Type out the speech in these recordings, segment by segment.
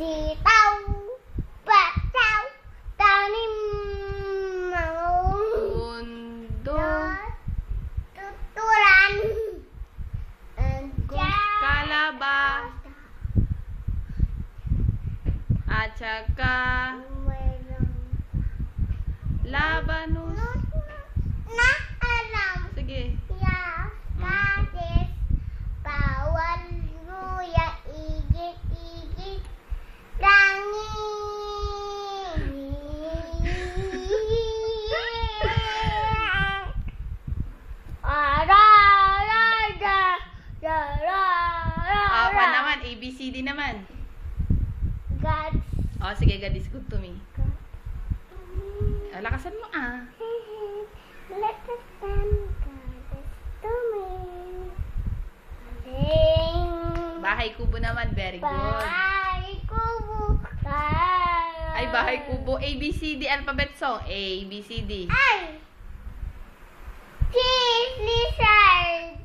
Sitaw, bataw, tanim, Mundo. tutulan, Kalaba. At saka Labanus. na alam. Sige. Ya, kades, bawal, luya, igit, Apa naman? ABCD naman. Gods. Oh, sige, God is good to me. Lakasan mo ah. Let us stand, goddess to me. Ding. Bahay kubo naman, very good. Bahay kubo. Ay, bahay kubo. ABCD alphabet song. ABCD. Ay! Cheese lizard.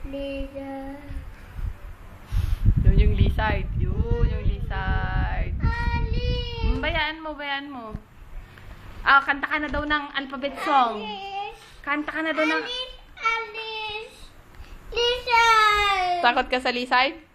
Lizard. Yun yung lizard. Yun yung lizard. Alice. Bayaan mo. Ah, kanta ka na daw ng alphabet song. Alice. Kanta ka na daw ng... Alice. Lizard. Takot ka sa lizard?